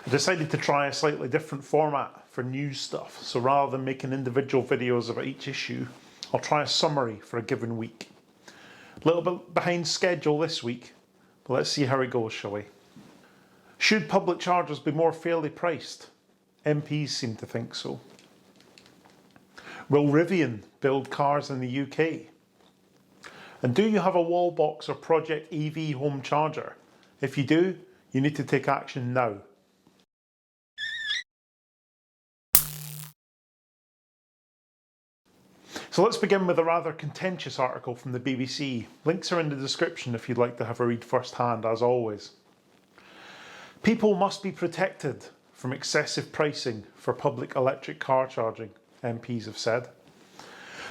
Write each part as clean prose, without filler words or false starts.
I decided to try a slightly different format for news stuff, so rather than making individual videos about each issue, I'll try a summary for a given week. A little bit behind schedule this week, but let's see how it goes, shall we? Should public chargers be more fairly priced? MPs seem to think so. Will Rivian build cars in the UK? And do you have a Wallbox or Project EV home charger? If you do, you need to take action now. So let's begin with a rather contentious article from the BBC. Links are in the description if you'd like to have a read firsthand, as always. People must be protected from excessive pricing for public electric car charging, MPs have said.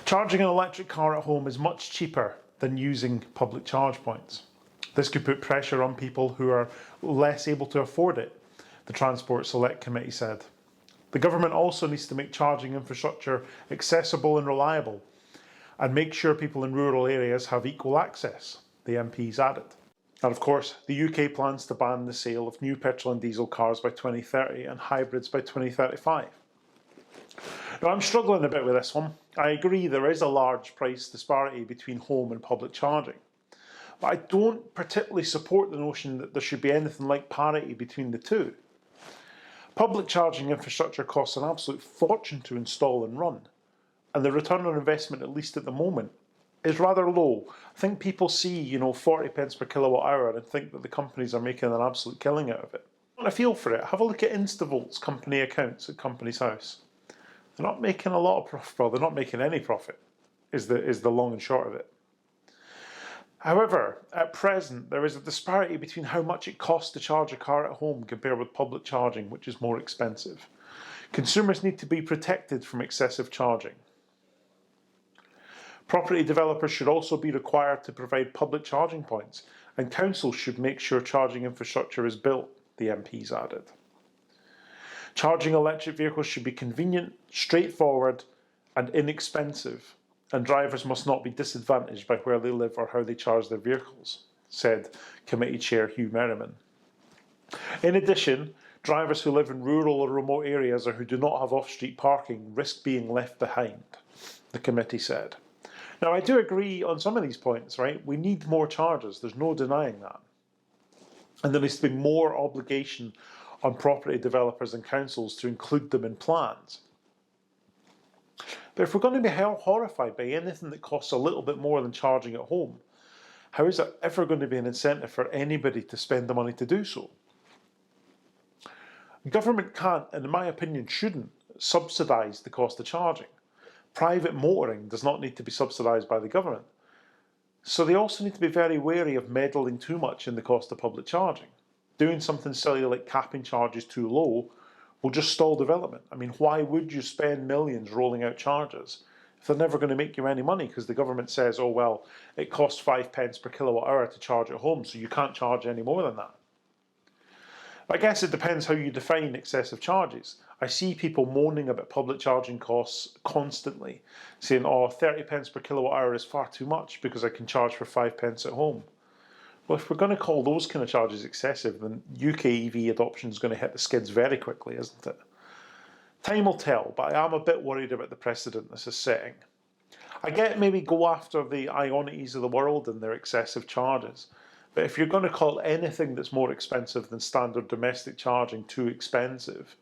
Charging an electric car at home is much cheaper than using public charge points. This could put pressure on people who are less able to afford it, the Transport Select Committee said. The government also needs to make charging infrastructure accessible and reliable, and make sure people in rural areas have equal access, the MPs added. And of course, the UK plans to ban the sale of new petrol and diesel cars by 2030 and hybrids by 2035. Now, I'm struggling a bit with this one. I agree there is a large price disparity between home and public charging, but I don't particularly support the notion that there should be anything like parity between the two. Public charging infrastructure costs an absolute fortune to install and run, and the return on investment, at least at the moment, is rather low. I think people see, 40 pence per kilowatt hour and think that the companies are making an absolute killing out of it. Want a feel for it? Have a look at Instavolt's company accounts at Companies House. They're not making a lot of profit. Well, they're not making any profit, is the long and short of it. However, at present, there is a disparity between how much it costs to charge a car at home compared with public charging, which is more expensive. Consumers need to be protected from excessive charging. Property developers should also be required to provide public charging points, and councils should make sure charging infrastructure is built, the MPs added. Charging electric vehicles should be convenient, straightforward, and inexpensive, and drivers must not be disadvantaged by where they live or how they charge their vehicles, said Committee Chair Hugh Merriman. In addition, drivers who live in rural or remote areas or who do not have off-street parking risk being left behind, the committee said. Now, I do agree on some of these points, right? We need more chargers, there's no denying that. And there needs to be more obligation on property developers and councils to include them in plans. But if we're going to be horrified by anything that costs a little bit more than charging at home, how is there ever going to be an incentive for anybody to spend the money to do so? Government can't, and in my opinion shouldn't, subsidise the cost of charging. Private motoring does not need to be subsidised by the government. So they also need to be very wary of meddling too much in the cost of public charging. Doing something silly like capping charges too low will just stall development. I mean, why would you spend millions rolling out chargers if they're never going to make you any money because the government says, oh well, it costs 5 pence per kilowatt hour to charge at home, so you can't charge any more than that. I guess it depends how you define excessive charges. I see people moaning about public charging costs constantly, saying, oh, 30 pence per kilowatt hour is far too much because I can charge for 5 pence at home. Well, if we're going to call those kind of charges excessive, then UK EV adoption is going to hit the skids very quickly, isn't it? Time will tell, but I am a bit worried about the precedent this is setting. I get maybe go after the Ionities of the world and their excessive charges, but if you're going to call anything that's more expensive than standard domestic charging too expensive,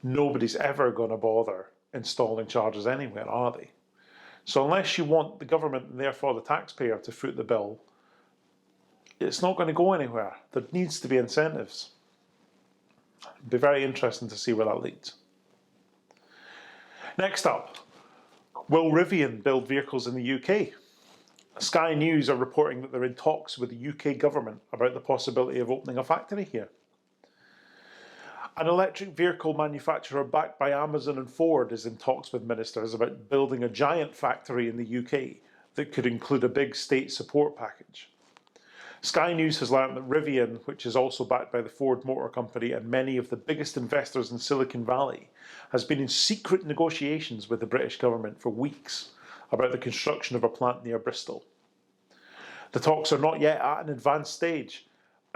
nobody's ever going to bother installing chargers anywhere, are they? So unless you want the government and therefore the taxpayer to foot the bill, it's not going to go anywhere. There needs to be incentives. It'll be very interesting to see where that leads. Next up, will Rivian build vehicles in the UK? Sky News are reporting that they're in talks with the UK government about the possibility of opening a factory here. An electric vehicle manufacturer backed by Amazon and Ford is in talks with ministers about building a giant factory in the UK that could include a big state support package. Sky News has learned that Rivian, which is also backed by the Ford Motor Company and many of the biggest investors in Silicon Valley, has been in secret negotiations with the British government for weeks about the construction of a plant near Bristol. The talks are not yet at an advanced stage,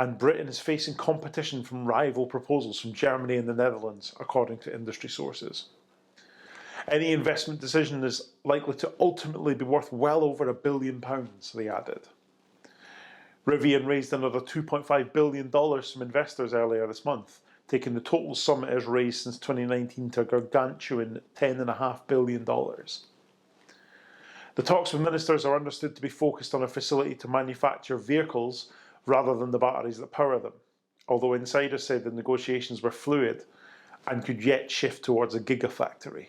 and Britain is facing competition from rival proposals from Germany and the Netherlands, according to industry sources. Any investment decision is likely to ultimately be worth well over £1 billion, they added. Rivian raised another $2.5 billion from investors earlier this month, taking the total sum it has raised since 2019 to a gargantuan $10.5 billion. The talks with ministers are understood to be focused on a facility to manufacture vehicles rather than the batteries that power them, although insiders said the negotiations were fluid and could yet shift towards a gigafactory.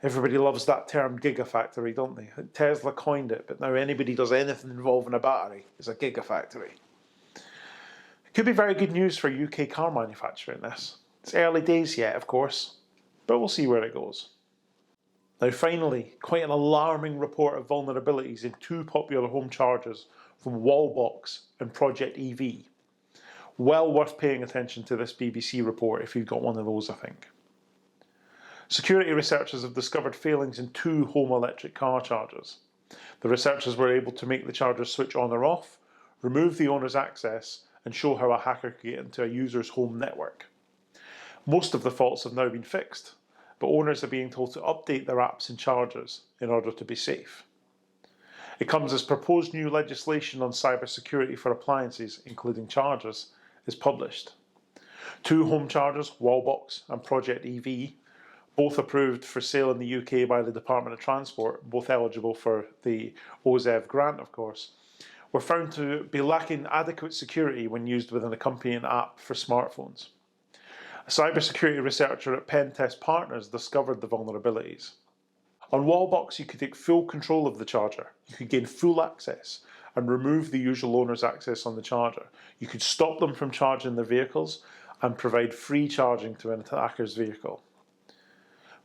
Everybody loves that term gigafactory, don't they? Tesla coined it, but now anybody does anything involving a battery is a gigafactory. It could be very good news for UK car manufacturing, this. It's early days yet, of course, but we'll see where it goes. Now finally, quite an alarming report of vulnerabilities in two popular home chargers from Wallbox and Project EV. Well worth paying attention to this BBC report if you've got one of those, I think. Security researchers have discovered failings in two home electric car chargers. The researchers were able to make the chargers switch on or off, remove the owner's access, and show how a hacker could get into a user's home network. Most of the faults have now been fixed, but owners are being told to update their apps and chargers in order to be safe. It comes as proposed new legislation on cybersecurity for appliances, including chargers, is published. Two home chargers, Wallbox and Project EV, both approved for sale in the UK by the Department of Transport, both eligible for the OZEV grant, of course, were found to be lacking adequate security when used with an accompanying app for smartphones. A cybersecurity researcher at Pen Test Partners discovered the vulnerabilities. On Wallbox, you could take full control of the charger. You could gain full access and remove the usual owner's access on the charger. You could stop them from charging their vehicles and provide free charging to an attacker's vehicle.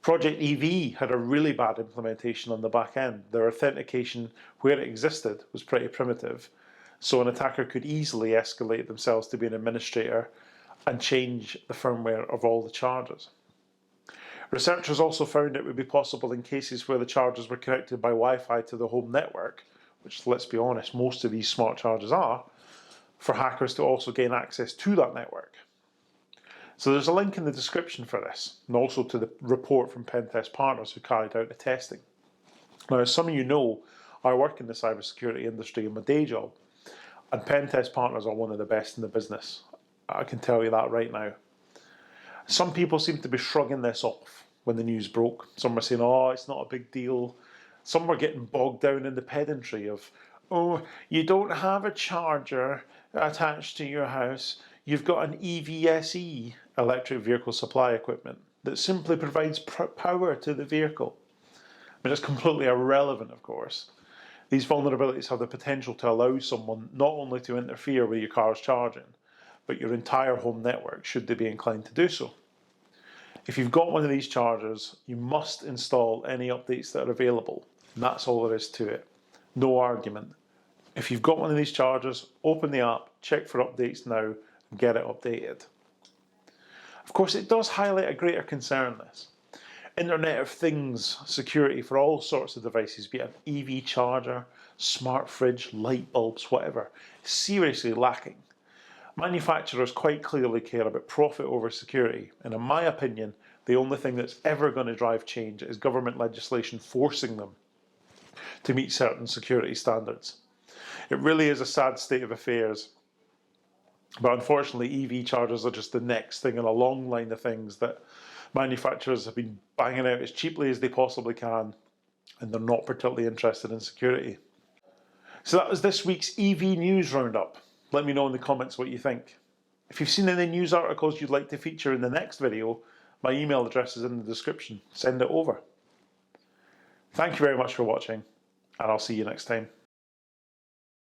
Project EV had a really bad implementation on the back end. Their authentication, where it existed, was pretty primitive, so an attacker could easily escalate themselves to be an administrator and change the firmware of all the chargers. Researchers also found it would be possible in cases where the chargers were connected by Wi-Fi to the home network, which, let's be honest, most of these smart chargers are, for hackers to also gain access to that network. So there's a link in the description for this, and also to the report from Pen Test Partners who carried out the testing. Now, as some of you know, I work in the cybersecurity industry in my day job, and Pen Test Partners are one of the best in the business. I can tell you that right now. Some people seem to be shrugging this off when the news broke. Some were saying, oh, it's not a big deal. Some were getting bogged down in the pedantry of, oh, you don't have a charger attached to your house. You've got an EVSE, electric vehicle supply equipment, that simply provides power to the vehicle. I mean, it's completely irrelevant, of course. These vulnerabilities have the potential to allow someone not only to interfere with your car's charging, but your entire home network, should they be inclined to do so. If you've got one of these chargers, you must install any updates that are available, and that's all there is to it. No argument. If you've got one of these chargers, open the app, check for updates now, and get it updated. Of course, it does highlight a greater concern, this. Internet of Things security for all sorts of devices, be it an EV charger, smart fridge, light bulbs, whatever, is seriously lacking. Manufacturers quite clearly care about profit over security, and in my opinion, the only thing that's ever going to drive change is government legislation forcing them to meet certain security standards. It really is a sad state of affairs, but unfortunately EV chargers are just the next thing in a long line of things that manufacturers have been banging out as cheaply as they possibly can, and they're not particularly interested in security. So that was this week's EV News Roundup. Let me know in the comments what you think. If you've seen any news articles you'd like to feature in the next video, my email address is in the description. Send it over. Thank you very much for watching, and I'll see you next time.